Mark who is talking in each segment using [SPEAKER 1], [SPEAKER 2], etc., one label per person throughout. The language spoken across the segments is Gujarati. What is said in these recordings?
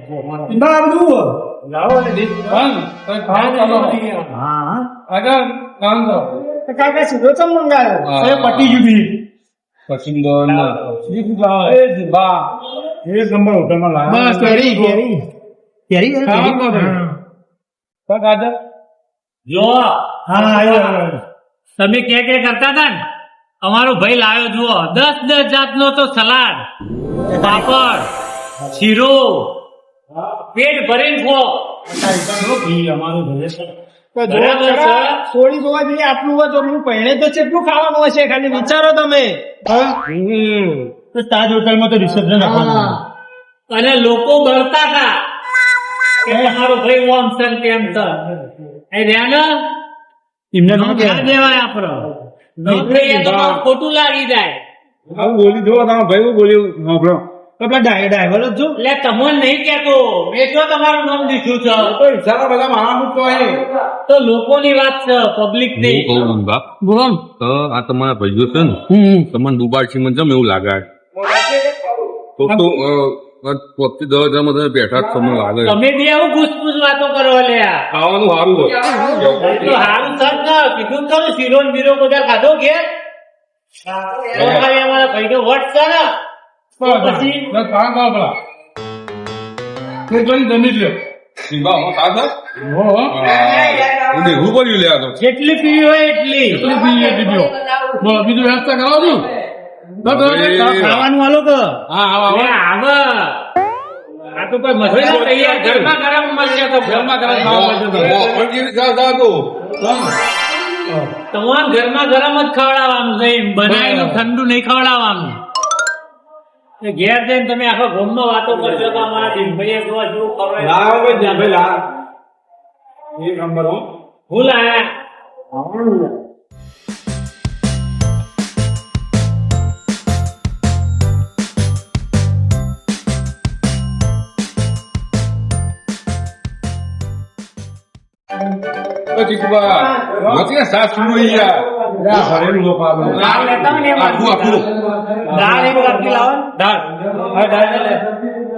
[SPEAKER 1] બહાર જુઓ
[SPEAKER 2] લાવો ને દીપ બંધ તમે ખાવા ચાલો
[SPEAKER 1] હા
[SPEAKER 2] આગળ કામ કરો
[SPEAKER 1] તો કાકા સીધો ચમ મંગાયો
[SPEAKER 2] હા.
[SPEAKER 1] એ પટી જુદી
[SPEAKER 2] પછી બોલ
[SPEAKER 1] જીત લાવો
[SPEAKER 2] એ બા
[SPEAKER 1] એક નંબર હોટલમાં લાવ્યો
[SPEAKER 2] બસ
[SPEAKER 1] કેરી કેરી કેરી
[SPEAKER 2] ખાવા કરો તો કાદર
[SPEAKER 3] જો
[SPEAKER 1] હા આવ્યો
[SPEAKER 3] તમે કે કરતા હતા ને અમારો ભાઈ લાવ્યો જુઓ 10 જાતનો તો સલાડ પાપડ શીરો પેટ ભરીને ખો
[SPEAKER 1] અમારો ભલે છે
[SPEAKER 3] બરાબર છે.
[SPEAKER 1] સોળી જોવા જઈએ આટલું હોય તો હું પહેણે તો કેટલું ખાવાનું હશે ખાલી વિચારો તમે તો તાજ હોટલમાં તો રિસેપ્શન રાખવાનું
[SPEAKER 3] અને લોકો બળતા હતા કે તમારો ભાઈ ઓમ છે ને તેમ છે એ રહ્યા ને
[SPEAKER 1] એમને
[SPEAKER 3] ન ના દેવાય આપણો નોકરી એ તો ખોટું લાગી જાય
[SPEAKER 2] આવું બોલી જો તમારા ભાઈ બોલ્યું નોકરો
[SPEAKER 1] પેલા ડ્રાઈવર જ જો
[SPEAKER 3] એટલે તમને નહીં કેતો મેં જો તમારું નામ લીધું છે
[SPEAKER 2] તો ઈશારા બધા માણસ તો હે
[SPEAKER 3] તો લોકોની વાત છે પબ્લિક
[SPEAKER 4] હું
[SPEAKER 3] ની
[SPEAKER 4] કહું મંગા
[SPEAKER 2] બોલો
[SPEAKER 4] તો આ તમારા ભાઈઓ છે ને તમને દુબાડશી મને જમ એવું લાગે તો પોતથી 10 હજારમાં તમે બેઠા જ તમને લાગે
[SPEAKER 3] તમે બી આવું ઘૂસપૂસ વાતો કરો લ્યા
[SPEAKER 4] ખાવાનું સારું હોય
[SPEAKER 3] તો હારું થત ને કીધું ખરું શીરો ને બીરો બધા ખાધો ઘેર તો ખાલી અમારા ભાઈનો વટ છે ને તો પછી
[SPEAKER 2] કામ કરો પેલા તે કરી જમી લ્યો
[SPEAKER 4] સિંબા હું સાથ
[SPEAKER 2] હો
[SPEAKER 4] હું દેખું પડ્યું લે આ તો
[SPEAKER 3] જેટલી પીવી હોય એટલી
[SPEAKER 2] કેટલી પીએ દીધો બોલો બીજું વ્યવસ્થા કરાવો છું
[SPEAKER 3] ખાવાનું આલો કે
[SPEAKER 2] હા આવો
[SPEAKER 3] આવે આ તો કોઈ મસાલા તૈયાર ઘરમાં ગરમ મળશે તો
[SPEAKER 2] ઘરમાં ગરમ ખાવા મળશે તો.
[SPEAKER 4] પણ કેવી ખાતા હતો
[SPEAKER 3] તમારે ઘરમાં ગરમ જ ખવડાવવાનું છે એમ બનાવેલું ઠંડુ નહીં ખવડાવવાનું એ ઘેર જઈને તમે આખા ગામમાં વાતો કરશો તો અમારા ભીમભાઈએ જોવા જેવું ખવડાવે.
[SPEAKER 2] લાવો ભાઈ જ્યાં ભાઈ લાવ એક નંબર હો
[SPEAKER 3] હું લાયા
[SPEAKER 4] તો ચીકુબા વચ્ચે સાસ સુનો યાર
[SPEAKER 2] ઘરેલું લોકો આવે
[SPEAKER 3] દાળ લેતા હોય ને એમ
[SPEAKER 4] આખું આખું
[SPEAKER 3] દાળ એક વાટકી લાવો ને. દાળ હા દાળ લે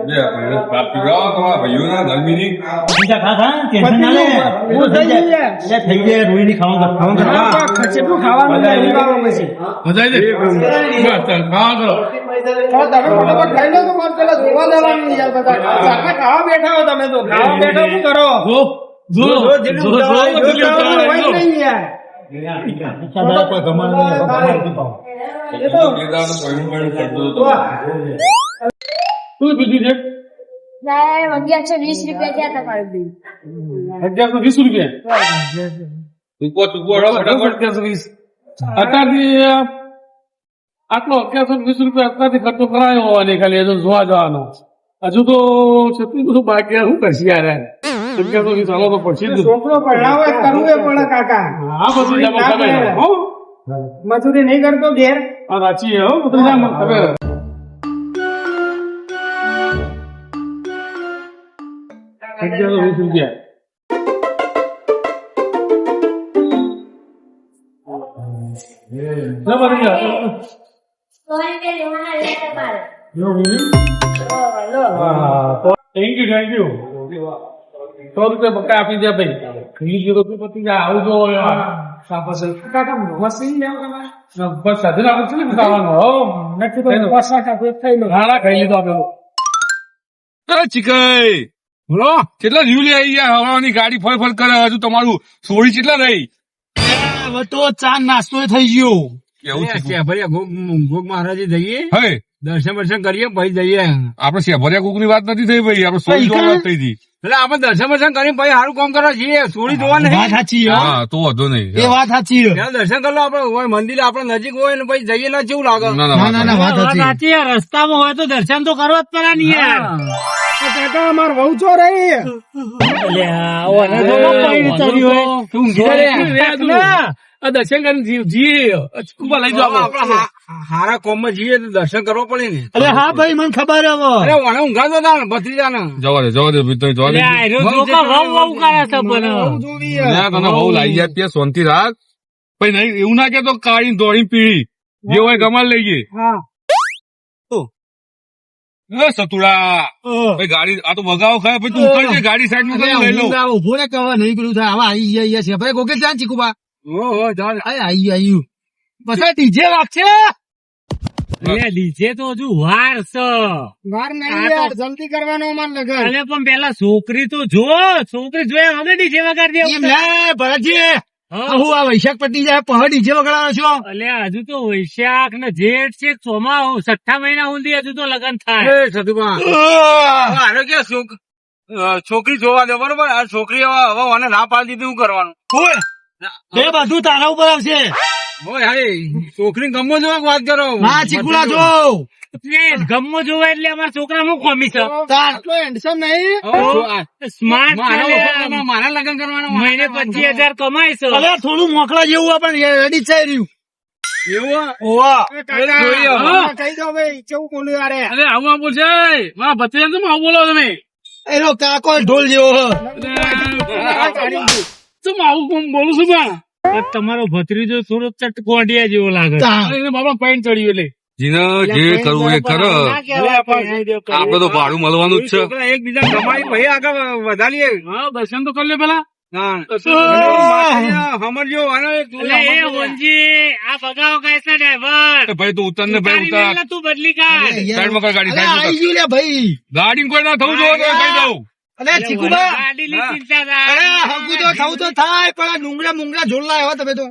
[SPEAKER 4] બે આપણે પ્રાપ્તિ કરાવો તમારા ભાઈઓના ગરમીની
[SPEAKER 1] બીજા ખા ટેન્શન ના લે હું થઈ જાય એટલે થઈ જાય રોઈ ની ખાવાનું કેટલું ખાવાનું છે એની વાત પછી
[SPEAKER 2] મજા આવી જાય ચાલ ખાવા કરો
[SPEAKER 1] તમે ફટાફટ ખાઈ લો તો મારે પેલા જોવા જવાનું યાર બધા આખા ખાવા બેઠા હો તમે તો ખાવા બેઠા શું કરો
[SPEAKER 2] જો
[SPEAKER 1] જેટલું જવાનું હોય નહીં યાર કોઈ ગમન નહીં એ તો
[SPEAKER 4] કેદારનું ભણું કરતો હતો
[SPEAKER 2] શું બીજું છે
[SPEAKER 5] સાહેબ 1120 રૂપિયા થયા તમારું બિલ
[SPEAKER 2] 1120 રૂપિયા
[SPEAKER 4] ચૂકવો ચૂકવો ફટાફટ
[SPEAKER 2] 1120 અત્યારથી આટલો 1120 રૂપિયા અત્યારથી ખર્ચો કરાયો હોવાની ખાલી હજુ જોવા જવાનો હજુ તો છત્રી બધું બાકી શું કરશે યાર 1120 હાલો તો પડશે જ.
[SPEAKER 1] છોકરો ભણાવે કરવું એ પડે કાકા
[SPEAKER 2] હા બધું જમા ખબર હો
[SPEAKER 1] મજૂરી નહીં કરતો ઘેર
[SPEAKER 2] આ સાચી હે હો બધું જમા ખબર 1120 રૂપિયા જબર ગયા થેન્ક યુ 100 રૂપિયા બકા આપી દે ભાઈ ખાઈ ગયો તો પતી જાય આવજો કાકા મસ્તી લેવો તમારે બસ સાધન આપણે છે ને ખાવાનું હો નથી તો પાછા કાકા થઈ લો હા ખાઈ લીધો આપણે
[SPEAKER 4] ચીકાઈ
[SPEAKER 2] બોલો
[SPEAKER 4] કેટલા જીવ લે આવી ગયા હવાની ગાડી ફળ ફળ કરે હજુ તમારું સોળી કેટલા રહી
[SPEAKER 1] હવે તો ચા નાસ્તો થઈ ગયો
[SPEAKER 4] કેવું છે
[SPEAKER 6] ગોગ મહારાજે જઈએ
[SPEAKER 4] હે
[SPEAKER 6] દર્શન દર્શન કરીએ પછી જઈએ
[SPEAKER 4] આપડે શેભરિયા કુક ની વાત નથી થઈ ભાઈ આપડે સોળી જોવા વાત થઈ હતી
[SPEAKER 6] એટલે આપણે દર્શન દર્શન કરીને પછી સારું કામ કરવા જઈએ સોળી જોવા
[SPEAKER 1] વાત
[SPEAKER 6] નહીં
[SPEAKER 1] સાચી હો.
[SPEAKER 4] હા તો વાંધો નહીં
[SPEAKER 1] એ વાત સાચી હો.
[SPEAKER 6] ત્યાં દર્શન કરી લો આપડે હોય મંદિર આપડે નજીક હોય ને પછી જઈએ ના કેવું લાગે
[SPEAKER 4] ના
[SPEAKER 1] ના ના વાત સાચી
[SPEAKER 3] સાચી યાર, રસ્તામાં હોય તો દર્શન તો કરવા જ પડે ને યાર
[SPEAKER 1] કાકા અમાર વહુ છો રહી
[SPEAKER 3] અલ્યા, ઓને તો ન પડી ચડી હોય.
[SPEAKER 2] તું આ દર્શન કરીને જીએ કુબા લઈ જાઓ
[SPEAKER 6] આપડે હારા કોમ માં જઈએ તો દર્શન કરવા પડે ને
[SPEAKER 1] અરે હા ભાઈ મને ખબર હવે
[SPEAKER 6] અરે વાણે ઊંઘા તો ના ભત્રીજા ને
[SPEAKER 4] જવા દે ભાઈ જવા દે
[SPEAKER 3] અલ્યા, એનો જોકા વહુ વહુ કરે છે પણ.
[SPEAKER 4] ના તને બહુ લાગી જાય ત્યાં શાંતિ રાખ પછી નહીં એવું ના કે તો કાળી દોડી પીળી જે હોય ગમાલ લઈએ એ સતુડા ભાઈ ગાડી આ તો વગાવો ખાય પછી તું ઉકળજે ગાડી સાઈડ માં લઈ લઉં
[SPEAKER 1] ઉભો ને કવા નહીં પેલું થાય હવે આવી ગયા છે ભાઈ ગોકે ત્યાં ચીકુબા આવ્યું પછી ડીજે વાગશે
[SPEAKER 3] એટલે ડીજે તો હજુ વાર છે.
[SPEAKER 1] વાર
[SPEAKER 3] આ
[SPEAKER 1] નહીં
[SPEAKER 3] તો-
[SPEAKER 1] યાર જલ્દી કરવાનો અમાર લગન
[SPEAKER 3] અરે પણ પેલા છોકરી તો જો, છોકરી જોયા વગર ડીજે વગાડી
[SPEAKER 1] એમ
[SPEAKER 3] દે.
[SPEAKER 1] લે ભરતજી
[SPEAKER 3] હા.
[SPEAKER 1] હું આ વૈશાખ પટ્ટી જાય પહ ડીજે વગાડવાનો છો
[SPEAKER 3] અલ્યા હજુ તો વૈશાખ ને જેઠ છે, ચોમા 6 મહિના સુધી હજુ તો લગન થાય.
[SPEAKER 6] એ સતુભા આને કે છોકરી જોવા દે બરોબર આ છોકરી હવે મને ના પાડી દીધી શું કરવાનું
[SPEAKER 1] એ બધું તારા ઉપર આવશે
[SPEAKER 6] હોય હાય છોકરી ગમો જો વાત કરો
[SPEAKER 1] ના ચીકુલા જો
[SPEAKER 3] એટલે ગમો જોવા એટલે અમારા છોકરા નું કોમી છે.
[SPEAKER 1] આટલો હેન્ડસમ નહીં
[SPEAKER 3] સ્માર્ટ
[SPEAKER 6] મારા લગ્ન કરવાનું
[SPEAKER 3] મહિને 25,000 કમાય છે.
[SPEAKER 1] અલે થોડું મોકલા જેવું આપણે રેડી થઈ રહ્યું
[SPEAKER 6] એવું
[SPEAKER 1] ઓવા
[SPEAKER 6] જોઈએ, હા.
[SPEAKER 1] કહી દો ભાઈ કેવું બોલ્યું યાર
[SPEAKER 2] અરે આવું આવું છે મારા ભત્રીજા તમે આવું બોલો તમે
[SPEAKER 1] એનો કાકો ઢોલ જેવો
[SPEAKER 2] શું આવું કોણ બોલું છું બા
[SPEAKER 3] તમારો ભત્રીજો થોડો ચટકોડિયા જેવો લાગે.
[SPEAKER 2] એને બાબા પાઈન ચડ્યું એટલે
[SPEAKER 4] જીને જે કરવું એ કર આપડે તો ભાડું મળવાનું જ છે
[SPEAKER 6] છોકરા એકબીજા કમાઈ ભાઈ આગળ વધારીએ
[SPEAKER 2] હા દર્શન તો કરી લે પેલા
[SPEAKER 6] સમજો આનો એક
[SPEAKER 3] એટલે એ હોનજી, આ બગાવો કાય છે ડ્રાઈવર.
[SPEAKER 4] ભાઈ તું ઉતર ને ભાઈ ઉતાર
[SPEAKER 3] એટલે તું બદલી કાઢ.
[SPEAKER 4] સાઈડ માં કર ગાડી
[SPEAKER 1] અલે
[SPEAKER 4] સાઈડ
[SPEAKER 1] આઈ ગયું લે ભાઈ
[SPEAKER 4] ગાડી કોઈ ના થવું જોઈએ તો કહી દઉં
[SPEAKER 1] અલે ચીકુબા
[SPEAKER 3] ગાડીની ચિંતા
[SPEAKER 1] અરે
[SPEAKER 3] થાય.
[SPEAKER 1] હગું તો થવું તો થાય પણ આ ડુંગરા મુંગરા જોડલા આવ્યા તમે તો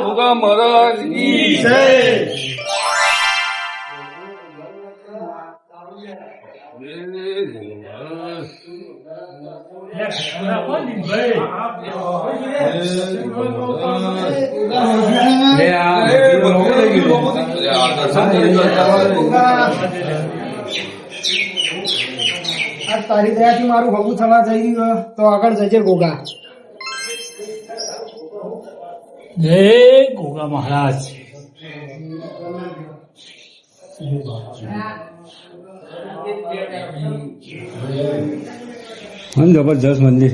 [SPEAKER 4] ભૂગા મહારાજ
[SPEAKER 1] તારી દયાથી મારું હગું થવા જઈ રહ્યું તો આગળ જજે ગોગા
[SPEAKER 3] જય ગોગા મહારાજ.
[SPEAKER 6] જબરજસ્ત મંદિર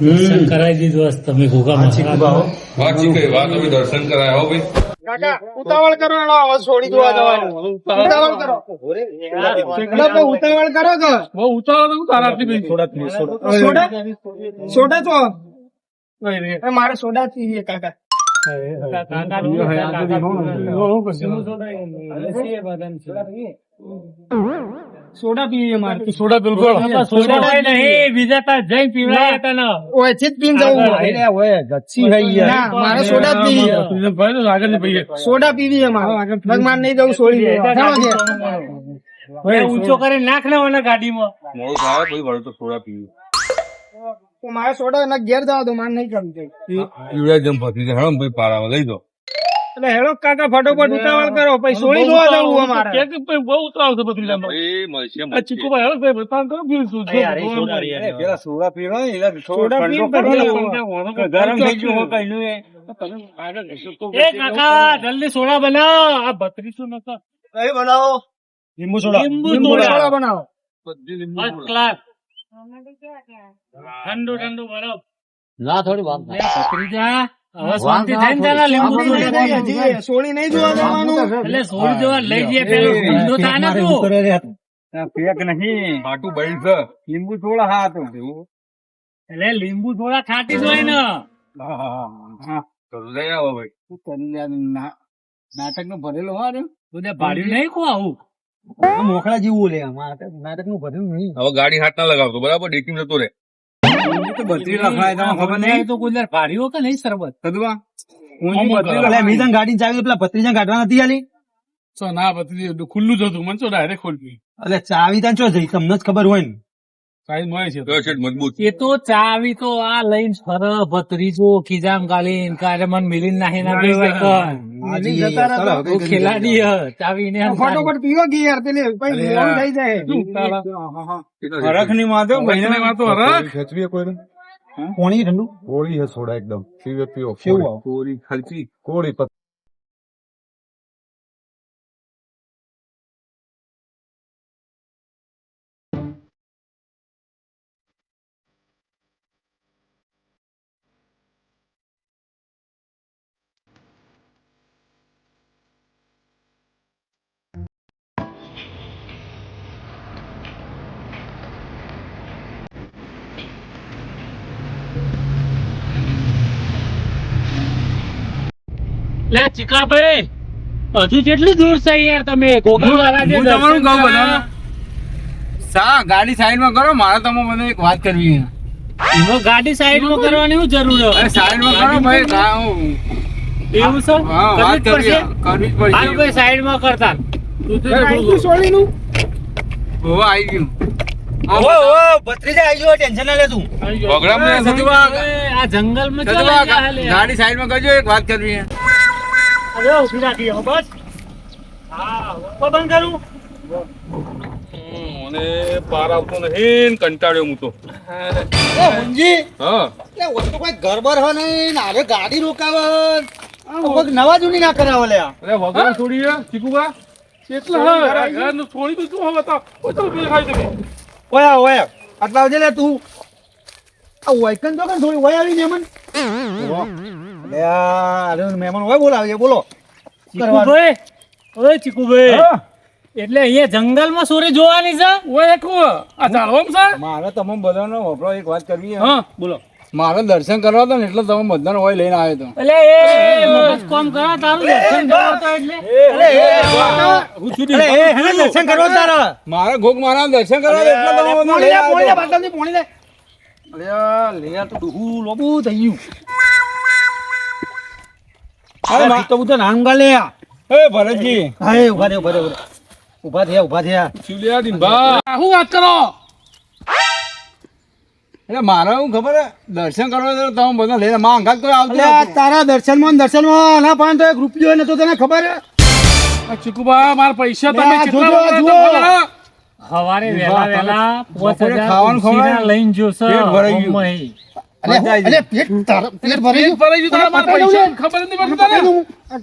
[SPEAKER 3] દર્શન કરાવી દીધું હશે તમે ગોગા મહારાજ.
[SPEAKER 4] વાંચી કઈ વાત અમે દર્શન કરાયા હો ભાઈ
[SPEAKER 1] કાકા ઉતાવળ કરો એનો આવાજ છોડી દો જવાનું ઉતાવળ કરો ઉતાવળ કરો કે
[SPEAKER 2] બહુ ઉતારો તો તારા આટલી બધી
[SPEAKER 1] સોડા સોડા તો એ મારે સોડા પીવીએ કાકા સોડા પીવીએ મારે
[SPEAKER 2] સોડા બિલકુલ
[SPEAKER 3] સોડા હોય નહીં, બીજા તાર જઈ પીવડાવે તને.
[SPEAKER 1] ઓયથી જ પીને જવું ના મારે સોડા જ પીવી
[SPEAKER 2] ભાઈ તો આગળ ની ભાઈ
[SPEAKER 1] સોડા પીવી છે મારે ભગવાન નહીં જવું છોડી દે
[SPEAKER 3] હવે ઊંચો કરીને નાખ ને મને ગાડીમાં.
[SPEAKER 4] મોડું થાય ભાઈ વળો તો થોડા પીવું
[SPEAKER 1] તો મારે સોડા એના ઘેર જવા દો મારે નહીં કરવું કઈ
[SPEAKER 4] પીવડા જેમ ફસી જાય હેડો ભાઈ પારામાં લઈ દો
[SPEAKER 1] એટલે હેડો કાકા ફટોફટ ઉતાવળ કરો પછી સોડી જોવા જવું અમારે
[SPEAKER 2] કે ભાઈ બહુ ઉતારો છે બત્રીજામાં.
[SPEAKER 4] એ મળશે
[SPEAKER 2] આ ચીકુભાઈ હવે ભાઈ બતાવ કરો કેવું શું છે.
[SPEAKER 6] પેલા સોડા પીવા
[SPEAKER 1] સોડા પીને પછી
[SPEAKER 6] ગરમ થઈ ગયું હોય કઈનું એ.
[SPEAKER 2] તમે આગળ જશો તો
[SPEAKER 3] એ કાકા જલ્દી સોડા બનાવો. આ 32 નતો
[SPEAKER 1] કઈ બનાવો લીંબુ સોડા
[SPEAKER 3] લીંબુ
[SPEAKER 1] લીંબુ
[SPEAKER 3] સોડા.
[SPEAKER 1] સોડા બનાવો
[SPEAKER 3] ફર્સ્ટ ક્લાસ ઠંડુ ઠંડુ બરફ.
[SPEAKER 5] ના થોડી વાત
[SPEAKER 3] લે, ભત્રીજા, હવે શાંતિ થઈને ચાલે લીંબુ સોડા.
[SPEAKER 1] હજી સોડી નહીં જોવા જવાનું
[SPEAKER 3] એટલે સોળ જેવા લઈ જઈએ પેલો ઊંધો થાય ને તું.
[SPEAKER 6] પેક નહીં
[SPEAKER 4] ખાટું બળી છે
[SPEAKER 6] લીંબુ થોડા હા તો
[SPEAKER 3] એટલે લીંબુ થોડા ખાટી જ હોય ને.
[SPEAKER 4] કરું લઈ આવો ભાઈ
[SPEAKER 6] નાટક નું ભરેલું હોય ને
[SPEAKER 3] બધે ભાડ્યું નહીં કો આવું.
[SPEAKER 1] મોખડા જેવું લે નાટક નું ભર્યું નહીં
[SPEAKER 4] હવે ગાડી હાથ ના લગાવતો બરાબર ડીકી જતો રે
[SPEAKER 6] બત્રી લખાય તમને ખબર નહીં
[SPEAKER 3] તો કોઈ દર ભાર્યો કે નહીં સરબત
[SPEAKER 6] કદું ઊંચી બત્રી
[SPEAKER 1] એટલે મેં તને ગાડી ચાવી પેલા ભત્રીજા કાઢવા નથી આલી
[SPEAKER 2] ચો ના બધી ખુલ્લું જ હતું મને ચો ડાયરેક્ટ ખોલવી
[SPEAKER 1] એટલે ચાવી તને ચો જઈ તમને જ ખબર હોય ને
[SPEAKER 2] સાઈઝ મળે છે
[SPEAKER 4] તો શેઠ મજબૂત
[SPEAKER 3] એ તો ચાવી તો આ લઈને ફર ભત્રીજો ખીજામ ગાલીને કારે મન મિલીને નાહી ના દેવાય ખેલાડી હ ચાવી ને
[SPEAKER 1] ફટાફટ પીવો કે યાર પેલી પછી મોડું થઈ જાય
[SPEAKER 6] હરખ ની માતો
[SPEAKER 2] બહેને વાતો હરખ
[SPEAKER 7] ખેંચવી કોઈને
[SPEAKER 1] કોણી ઠંડુ
[SPEAKER 7] કોળી હે સોડા એકદમ પીવે પીવો
[SPEAKER 1] કેવું આવ
[SPEAKER 4] કોરી ખર્ચી
[SPEAKER 7] કોળી
[SPEAKER 3] લે ચિકાભાઈ હજુ કેટલું દૂર છે યાર તમે ગોગલ વાળા જે
[SPEAKER 6] હું તમારું કહું બધાને સા ગાડી સાઈડમાં કરો મારે તમે મને એક વાત કરવી છે
[SPEAKER 3] એમાં ગાડી સાઈડમાં કરવાની શું જરૂર છે?
[SPEAKER 6] અરે સાઈડમાં કરો ભાઈ
[SPEAKER 3] એવું છે
[SPEAKER 6] હા વાત
[SPEAKER 3] કરવી જ
[SPEAKER 6] કરવી
[SPEAKER 3] પડશે?
[SPEAKER 6] કરવી જ
[SPEAKER 3] હારું ભાઈ સાઈડમાં કરતા
[SPEAKER 6] ઓ આવી ગયું
[SPEAKER 1] ભત્રીજા આવી ગયો ટેન્શન ના લે તું
[SPEAKER 4] પ્રોગ્રામ
[SPEAKER 3] આ જંગલમાં ચો લઈ જા લે.
[SPEAKER 6] ગાડી સાઈડમાં કરજો એક વાત કરવી છે
[SPEAKER 3] અરે ઉભી રાખી હો બસ હા ઉપર બંધ કરું
[SPEAKER 4] મને પાર આવતો નહીં ને કંટાળ્યો હું તો હા
[SPEAKER 1] કોઈ ગરબર હો નહીં નારે ગાડી રોકાવે નવા જૂની ના કરાવે લે
[SPEAKER 2] અરે વગર છોડી ચીકુબા કેટલા છોડી તો શું હવે તો ખાઈ તમે
[SPEAKER 1] ઓયા ઓયા આટલા આવજે લે તું આ વાયકન જો કે થોડી વય આવી મહેમાન લે અરે મહેમાન હોય બોલાવે બોલો
[SPEAKER 3] ચીકુભાઈ ઓય ચીકુભાઈ એટલે અહીંયા જંગલમાં સોરી જોવાની છે
[SPEAKER 2] ઓય એક આ ચાલવામાં છે
[SPEAKER 6] મારે તમે બધાનો વપરાવ એક વાત કરવી છે
[SPEAKER 2] હા બોલો
[SPEAKER 6] મારે દર્શન કરવા હતા ને એટલે તમે બધાને હોય લઈને આવ્યો હતો
[SPEAKER 3] એટલે એ મગજ કામ કરો તારું દર્શન કરો તો એટલે
[SPEAKER 1] દર્શન કરવા તારા
[SPEAKER 6] મારે ઘોક મારા દર્શન કરવા હતા એટલે તમે બધાને લઈને આવ્યો હતો.
[SPEAKER 1] પોણી લે અરે લે તો ડુહુ લોબુ થઈ ગયું અરે તો બધું નામ ગાલે
[SPEAKER 6] એ ભરતજી
[SPEAKER 1] હા ઉભા થયા ઉભા થયા
[SPEAKER 2] ચીલિયા ડીંબા શું વાત કરો
[SPEAKER 6] એટલે મારે શું ખબર હે દર્શન કરવા હતા તમે બધા લઈને માં અંગાત કોઈ આવતું
[SPEAKER 1] અલ્યા
[SPEAKER 6] નહોતું.
[SPEAKER 1] તારા દર્શનમાં ના પાન તો એક રૂપિયો નતો તને ખબર હે
[SPEAKER 2] ચીકુબા મારા પૈસા તમે
[SPEAKER 1] લે, આ
[SPEAKER 2] કેટલા
[SPEAKER 1] જોજો,
[SPEAKER 2] વાપર્યા
[SPEAKER 1] જુઓ.
[SPEAKER 2] તો ખબર?
[SPEAKER 3] હવારે વેલા
[SPEAKER 6] બપોરે ખાવાનું ખવડાવે?
[SPEAKER 3] લઈને જોશે
[SPEAKER 6] પેટ ભરાઈ ગયું. મજા આવી ગઈ.
[SPEAKER 1] પેટ ભરી
[SPEAKER 2] પેટ ભરાઈ ગયું તારા મારા પૈસા ખબર નથી પડતી તને?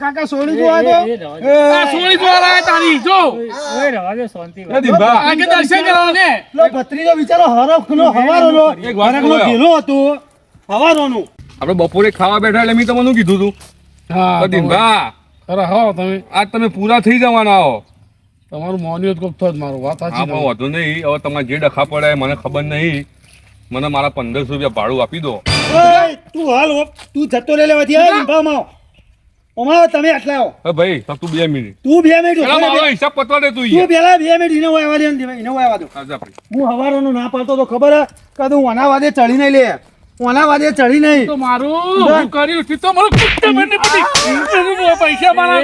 [SPEAKER 1] કાકા સોની જોવા દો
[SPEAKER 2] આ સોળી જોવા લાયા તારી જો
[SPEAKER 3] શાંતિ
[SPEAKER 6] એ દીભા.
[SPEAKER 2] આગે દર્શન કરવા ને
[SPEAKER 1] લો ભત્રીજો બિચારો હરખનો હવારોનો
[SPEAKER 4] એક વાત
[SPEAKER 1] હરખનો
[SPEAKER 4] બોલો.
[SPEAKER 1] ગેલો હતો હવારોનું
[SPEAKER 4] આપણે બપોરે ખાવા બેઠા એટલે મેં તમને કીધું તું
[SPEAKER 2] હા
[SPEAKER 4] દીનભા
[SPEAKER 2] અરે હા તમે
[SPEAKER 4] આજ તમે પૂરા થઈ જવાના હો
[SPEAKER 2] તમારું મોનિયો કોક થત મારું વાત
[SPEAKER 4] હા
[SPEAKER 2] સાચી
[SPEAKER 4] પણ વાંધો નહીં હવે તમારે જે ડખા પડે મને ખબર નહીં મને મારા 1500 રૂપિયા ભાડું આપી દો
[SPEAKER 1] ઓય, તું હાલ હો, તું જતો રે લેવાથી આ લીંબામાં ઓમાં તમે આટલા આવો
[SPEAKER 4] હવે ભાઈ તો તું 2 મિનિટ
[SPEAKER 1] તું 2 મિનિટ
[SPEAKER 4] પેલા
[SPEAKER 1] ઉભો
[SPEAKER 4] મારો
[SPEAKER 1] રહે.
[SPEAKER 4] હિસાબ પતવા દે તું
[SPEAKER 1] તું પેલા 2 મિનિટ એને વાયવા દે એને વાયવા દો
[SPEAKER 4] આજા ભાઈ
[SPEAKER 1] હું હવારોનું ના પાડતો તો ખબર હે કે તું ઓના વાદે ચડી નહીં લે ઓના વાદે ચડી નહીં
[SPEAKER 2] તો મારું હું કર્યું છે તો મારું કુત્તે બની પડી પૈસા મારા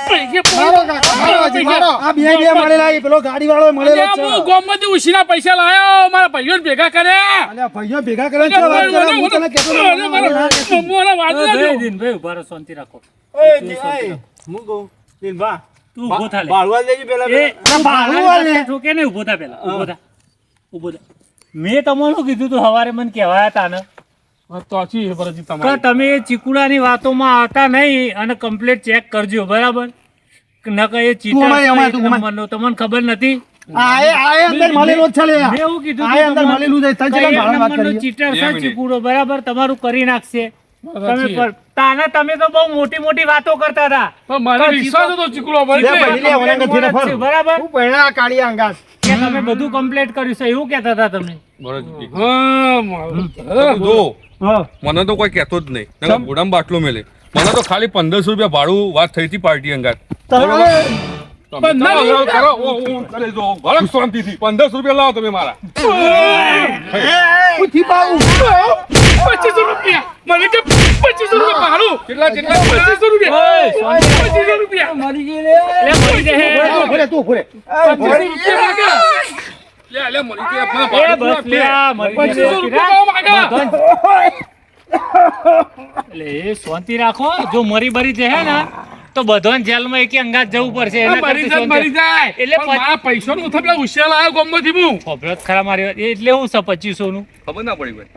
[SPEAKER 2] પૈસા
[SPEAKER 1] મારો કાકા, મારો હજી, મારો. આ બે મળેલા એ પેલો ગાડી વાળો મળેલો જ છે.
[SPEAKER 2] હું ગામમાંથી ઉછીના પૈસા લાયો મારા ભાઈઓ ભેગા કર્યા
[SPEAKER 1] અલ્યા ભાઈઓ ભેગા કરીને શું વાત કરે? હું તને કહેતો નતો.
[SPEAKER 3] દિનભાઈ ઉભા રહો શાંતિ રાખો
[SPEAKER 1] ઓય, હું કહું, દિલભા,
[SPEAKER 3] તું ઉભો થા લે.
[SPEAKER 6] ભાડુઆ દેજો પેલા
[SPEAKER 3] એ
[SPEAKER 1] ભાડું વાળ ને.
[SPEAKER 3] ઠોકે નહીં, ઉભો થા પેલા ઉભો થા મેં તમને શું કીધું તું હવારે મને કહેવાયા હતા ને
[SPEAKER 2] તો આછી એ પરથી
[SPEAKER 3] કે
[SPEAKER 2] તમારે
[SPEAKER 3] તમે ચીકુડાની વાતોમાં આવતા નહીં અને કમ્પ્લીટ ચેક કરજો બરાબર ન કે એ
[SPEAKER 1] તું અમાય, અમાય, તું અમાય.
[SPEAKER 3] ચીટર તમને ખબર નથી
[SPEAKER 1] આ અંદર મળેલો જ છે લે.
[SPEAKER 3] મેં એવું કીધું
[SPEAKER 1] આ અંદર મળેલું છે. તને ચેટલા ભાડે વાત કરી?
[SPEAKER 3] ચીટર
[SPEAKER 4] બે
[SPEAKER 3] છે
[SPEAKER 4] મિનિટ.
[SPEAKER 3] ચીકુડો બરાબર તમારું કરી નાખશે
[SPEAKER 2] સાચી.
[SPEAKER 3] તમે તો બહુ મોટી મોટી વાતો કરતા હતા
[SPEAKER 2] પણ મારે વિશ્વાસ હતો ચીકુડો ભાઈ
[SPEAKER 1] લે ભાઈ, લે, ઓલા અંદર ફેરે ફર.
[SPEAKER 3] બરાબર
[SPEAKER 1] હું પહેલા આ કાળિયા અંગાસ.
[SPEAKER 3] કે તમે બધું કમ્પ્લીટ કર્યું છે એવું કહેતા હતા તમે
[SPEAKER 4] બરોબર
[SPEAKER 2] હા મારું
[SPEAKER 4] જો
[SPEAKER 1] હા.
[SPEAKER 4] મને તો કોઈ કહેતો જ નહીં નકર ઘોડામાં બાટલો મેલે મને તો ખાલી 1500 રૂપિયા ભાડું વાત થઈ હતી પાર્ટી અંગાત
[SPEAKER 1] તમે
[SPEAKER 4] તમે લાવો, કરો, ઓ, કરે જો, ભલે શાંતિથી 1500 રૂપિયા લાવો તમે મારા
[SPEAKER 1] એ, હું થીપાવું.
[SPEAKER 2] 2500 રૂપિયા મને કે 2500 રૂપિયા ભાડું કેટલા 2500 રૂપિયા 2500 રૂપિયા
[SPEAKER 3] એટલે મરી જશે.
[SPEAKER 1] ભલે તું ભલે.
[SPEAKER 2] 2500 રૂપિયા માંગા લે મળી ગયા
[SPEAKER 3] એ બસ લે આ મરી જશે.
[SPEAKER 2] 2500 રૂપિયા માંગા
[SPEAKER 3] એટલે એ શાંતિ રાખો. જો મરી બરી જશે ને તો બધાને જેલમાં એક અંગાત જવું પડશે. એના
[SPEAKER 2] મરી
[SPEAKER 3] કરતા
[SPEAKER 2] જાય
[SPEAKER 3] શાંતિ.
[SPEAKER 2] એટલે મારા પૈસાનું ઉથા પેલા ઉશિયાળ આવ્યો ગામમાંથી હું
[SPEAKER 3] ખબર જ ખરા મારી વાત. એટલે હું છે 2500 નું.
[SPEAKER 4] ખબર ના પડી ભાઈ.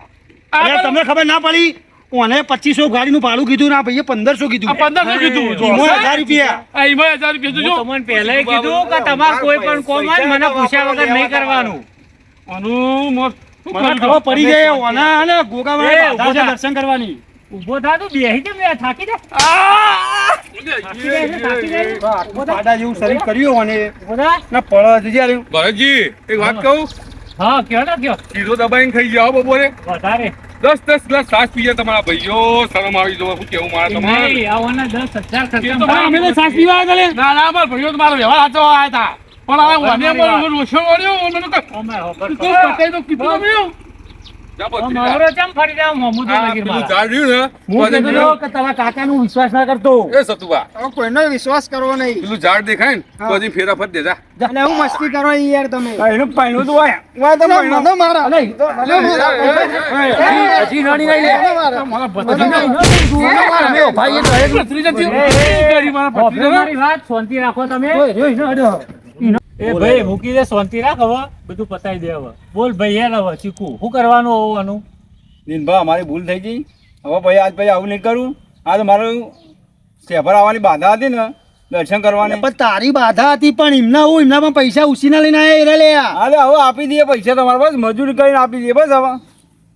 [SPEAKER 1] અરે તમને ખબર ના પડી ઓને 2500 ગાડીનું ભાડું કીધું ના ભાઈએ 1500 કીધું.
[SPEAKER 2] 1500 કીધું
[SPEAKER 1] ઈમો 1000 રૂપિયા.
[SPEAKER 2] આ ઈમાં 1000 રૂપિયા
[SPEAKER 3] હું
[SPEAKER 2] જો
[SPEAKER 3] તમને પહેલા કીધું કે તમારે કોઈ પણ કોમ હોય ને મને પૂછ્યા વગર નહીં કરવાનું.
[SPEAKER 2] આનું મોત
[SPEAKER 1] મને ખબર પડી જાય ઓના અને ગોગાવાળા
[SPEAKER 3] એ,
[SPEAKER 1] બાધા છે
[SPEAKER 3] ઉભા થા.
[SPEAKER 1] દર્શન કરવાની.
[SPEAKER 3] ઊભો થા તું બેહી જા બે થાકી જા. થાકી જાય.
[SPEAKER 1] બાડા જેવું શરીર કર્યું ઓને
[SPEAKER 3] ઊભો થા.
[SPEAKER 1] ના પળ જજે આલ્યું.
[SPEAKER 4] ભરતજી એક વાત કહું,
[SPEAKER 3] હા કયો ને કયો
[SPEAKER 4] સીધો દબાઈને ખાઈ જાઓ બપોરે.
[SPEAKER 3] વધારે
[SPEAKER 4] 10 ગ્લાસ છાશ પીએ તમારા ભાઈઓ. શરમ આવી જવા શું કેવું મારા તમારે.
[SPEAKER 3] નહીં આવવાના 10,000 ખર્ચા
[SPEAKER 2] તો ભાઈ અમે તો સાસ પીવા આવ્યા હતા લે. ના ના મારા ભાઈઓ તો મારો વ્યવહાર સાચો આવ્યા હતા પણ હવે મને પણ ઓછો મળ્યો મને તો તું પતાઈ તો કીધું તમે
[SPEAKER 4] જા બત્રી જા.
[SPEAKER 3] મારો ચમ ફરી જાવ મમુદો
[SPEAKER 4] આ
[SPEAKER 3] લગી
[SPEAKER 4] પેલું
[SPEAKER 3] મારા.
[SPEAKER 4] ઝાડ રહ્યું ને,
[SPEAKER 1] હું
[SPEAKER 4] તો
[SPEAKER 1] કહેતો હતો કે તારા કાકાનો વિશ્વાસ ના કરતો.
[SPEAKER 4] એ સતુભા,
[SPEAKER 1] હવે કોઈનો વિશ્વાસ કરવો નહીં.
[SPEAKER 4] પેલું ઝાડ દેખાય ને તો હજી ફેરા ફટ દેજા.
[SPEAKER 1] અને હું મસ્તી કરો યાર તમે. એનો પાઈનો તો વાય તો પાઈનો મારા નહીં તો
[SPEAKER 2] હજી નડી નહીં મારા
[SPEAKER 1] ભાઈ
[SPEAKER 2] ભત્રીજા મારા
[SPEAKER 3] હોભળો મારી વાત શાંતિ રાખો તમે. એ ભાઈ મૂકી દે શાંતિ રાખ. હવે બધું પતાઈ દે. હવે બોલ ભાઈ યાર હવે ચીકુ શું કરવાનું હોવાનું.
[SPEAKER 1] દિનભર અમારી ભૂલ થઈ ગઈ. હવે ભાઈ આજ પછી આવું નહીં કરું. આ તો મારું શેફર આવવાની બાધા હતી ને દર્શન કરવાની.
[SPEAKER 8] પણ તારી બાધા હતી પણ એમના પણ પૈસા ઉછીના લઈને આયા લે.
[SPEAKER 1] અરે હવે આપી દઈએ પૈસા તમારે બસ મજૂરી કરીને આપી દઈએ બસ હવે.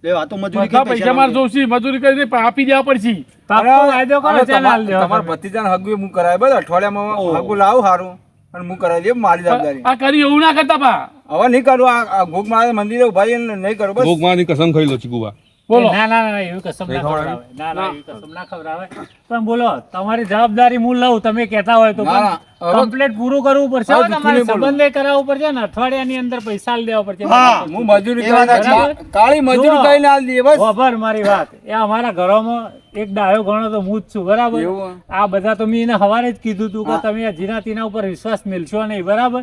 [SPEAKER 8] લે આ તો મજૂરી
[SPEAKER 2] બધા પૈસા મારે જોશી મજૂરી કરીને આપી દેવા પડશે
[SPEAKER 3] પાક્કો વાયદો કરો ચાલ હાલ દેવા
[SPEAKER 1] તમારા ભત્રીજાને હગું હું કરાય બસ અઠવાડિયામાં હગું લાવું સારું અને હું કરાવી દઈએ મારી જવાબદારી.
[SPEAKER 2] આ કરી એવું ના કરતા પા
[SPEAKER 1] હવે નહીં કરું. આ ભોગ મારા મંદિરે ઉભા રહીને નહીં કરું બસ.
[SPEAKER 4] ભોગમાંની કસમ ખાઈ લો ચીકુભા.
[SPEAKER 2] બોલો
[SPEAKER 3] ના ના ના એવી કસમ ના ખવડાવે. ના ના એવી કસમ ના ખવડાવે. પણ બોલો તમારી જવાબદારી હું લઉં તમે કહેતા હોય તો
[SPEAKER 1] ના, ના. હવે-
[SPEAKER 3] કમ્પ્લીટ પૂરું કરવું પડશે.
[SPEAKER 1] હવે
[SPEAKER 3] હો, તમારે
[SPEAKER 1] જૂઠું નહીં બોલવું.
[SPEAKER 3] સંબંધે કરાવવું પડશે ને અઠવાડિયાની અંદર પૈસા દેવા પડશે.
[SPEAKER 1] હું મજૂરી
[SPEAKER 8] એ વાત
[SPEAKER 1] કરીને
[SPEAKER 3] સાચી.
[SPEAKER 1] કાળી મજૂરી
[SPEAKER 3] જુઓ.
[SPEAKER 1] કરીને આલી દઈએ બસ.
[SPEAKER 3] ખબર મારી વાત. એ અમારા ઘરોમાં એક ડાયો ગણો તો હું જ છું બરાબર.
[SPEAKER 1] એવું?
[SPEAKER 3] આ બધા તો મેં એને સવારે જ કીધું હતું કે તમે આ જીના તીના ઉપર વિશ્વાસ મેલશો નહીં બરાબર.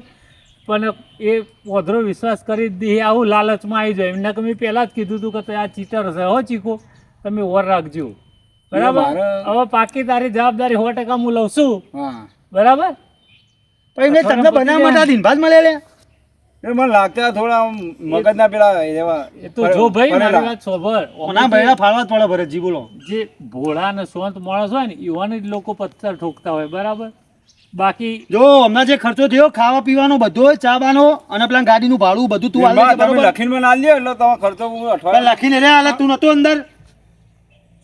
[SPEAKER 3] પણ એ ઓધરો વિશ્વાસ કરી જ દે આવું લાલચમાં આવી જાય. એમને કે મેં પહેલા જ કીધું હતું કે તે આ ચીટર છે હો ચીકો તમે ઓર રાખજો બરાબર.
[SPEAKER 1] મારે-
[SPEAKER 3] હવે પાકી તારી જવાબદારી 100% હું લઉં છું
[SPEAKER 1] હા
[SPEAKER 3] બરાબર.
[SPEAKER 8] પણ એમને તમને બનાવવા માટે આ દિનભાત મળે લે.
[SPEAKER 1] એ મને લાગતા થોડા આમ મગજના પેલા એવા
[SPEAKER 3] એ તો જો ભાઈ
[SPEAKER 1] ફરેલા.
[SPEAKER 3] મારી વાત સોભર.
[SPEAKER 8] ઓના ભૈડા ફાળવા જ પડે ભરતજી બોલો.
[SPEAKER 3] જે ભોળા ને શાંત માણસ હોય ને એવાને જ લોકો પથ્થર ઠોકતા હોય બરાબર. બાકી
[SPEAKER 8] જો હમણાં જે ખર્ચો થયો ખાવા પીવાનો બધો ચા બાનો અને પેલા ગાડીનું ભાડું બધું તું હાલ
[SPEAKER 1] દિનભર
[SPEAKER 8] દેજે,
[SPEAKER 1] તમે
[SPEAKER 8] બરોબર?
[SPEAKER 1] લખીને મને આલી દો એટલે તમારો ખર્ચો હું
[SPEAKER 8] પેલા
[SPEAKER 1] અઠવાડિયા
[SPEAKER 8] લખીને લે હાલે તું નતો અંદર.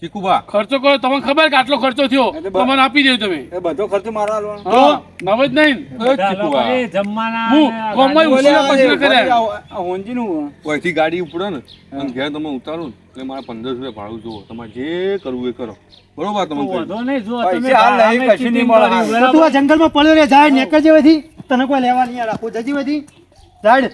[SPEAKER 4] ચીકુભા,
[SPEAKER 2] ખર્ચો કરો તમને ખબર કે આટલો ખર્ચો થયો
[SPEAKER 1] એ તો
[SPEAKER 2] તો મને આપી દેજો તમે
[SPEAKER 1] એ બધો ખર્ચો મારો આલવાનો.
[SPEAKER 2] હા નવ જ નહીં
[SPEAKER 3] બધા લોકો એ જમવાના
[SPEAKER 2] હું
[SPEAKER 3] અને આ
[SPEAKER 2] ગામમાં
[SPEAKER 3] ગાડી-
[SPEAKER 2] ઉછીના પછીના કર્યા
[SPEAKER 1] આ હોંજીનું
[SPEAKER 4] અહીંથી ગાડી ઉપડે ને અને ઘેર તમે ઉતારો ને એટલે મારા 1500 રૂપિયા ભાડું જુઓ. તમારે જે કરવું એ કરો બરોબર. તમે કહી દો.
[SPEAKER 3] વાંધો નહીં, જો
[SPEAKER 1] પૈસા
[SPEAKER 3] તમે
[SPEAKER 1] હાલ નહીં,
[SPEAKER 3] અમે
[SPEAKER 1] કશું નહીં
[SPEAKER 3] cheating
[SPEAKER 1] મળે
[SPEAKER 3] કર્યું,
[SPEAKER 1] હાલ.
[SPEAKER 8] તો
[SPEAKER 3] બરાબર?
[SPEAKER 8] તું આ જંગલમાં પડ્યો રે જાય નેકળ જેવાથી તને કોઈ લેવા નહીં રાખો જજી વધી ઝાડ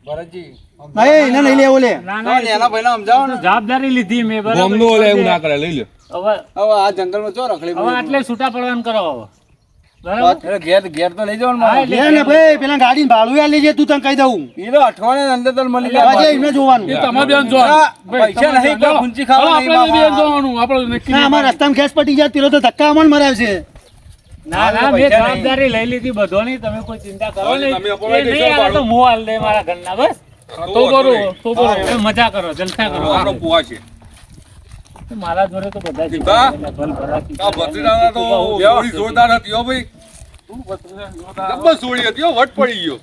[SPEAKER 1] ભરતજી
[SPEAKER 8] નહીં એને નહીં લેવો લે.
[SPEAKER 3] ના, ના,
[SPEAKER 1] એના ભાઈને સમજાવો ને.
[SPEAKER 3] જવાબદારી લીધી મેં બરાબર.
[SPEAKER 4] ગામનું ઓલે એવું ના કરે, લઈ લે.
[SPEAKER 3] હવે
[SPEAKER 1] હવે આ જંગલમાં ચો રખડી
[SPEAKER 3] હવે આટલે છૂટા પડવાનું કરો હવે બરાબર.
[SPEAKER 1] એટલે ઘેર તો લઈ જવાનું
[SPEAKER 3] હા,
[SPEAKER 1] મારે.
[SPEAKER 3] એટલે-
[SPEAKER 8] લે ને ભાઈ પેલા ગાડીનું ભાડું યાર લેજે તું તને કહી દઉં.
[SPEAKER 1] એ તો અઠવાડિયાની અંદર તો મળી
[SPEAKER 8] લેવા
[SPEAKER 1] જાય
[SPEAKER 8] જાય એમને જોવાનું.
[SPEAKER 2] એ તમારે બેન જો
[SPEAKER 1] હા, પૈસા નહીં, કોઈ ઊંચી ખાવા નહીં,
[SPEAKER 2] આપણે બેન
[SPEAKER 1] બાપા.
[SPEAKER 2] જોવાનું આપણે નક્કી
[SPEAKER 8] ના અમારા રસ્તામાં ખેસ પટી જાય પેલો તો ધક્કા અમને મરાવશે.
[SPEAKER 3] ના ના મેં
[SPEAKER 1] પૈસા
[SPEAKER 3] જવાબદારી લઈ લીધી બધોની. તમે કોઈ ચિંતા કરો
[SPEAKER 4] હવે
[SPEAKER 3] નહીં.
[SPEAKER 4] તમે અપવાય
[SPEAKER 3] એ નહીં
[SPEAKER 4] દેશો
[SPEAKER 3] આવે તો હું હાલ દે મારા ઘરના બસ.
[SPEAKER 2] તો બરો તો બરો
[SPEAKER 3] તમે મજા કરો જલસા કરો.
[SPEAKER 4] આપણો પુઆ છે.
[SPEAKER 3] મારા જોડે તો બધા
[SPEAKER 4] દીપા,
[SPEAKER 3] ભલ ભલાથી.
[SPEAKER 4] આ ભત્રીજાના તો થોડી જોરદાર હતી હો ભાઈ. જબ્બર સોળી હતી હો, વટ પડી ગયો.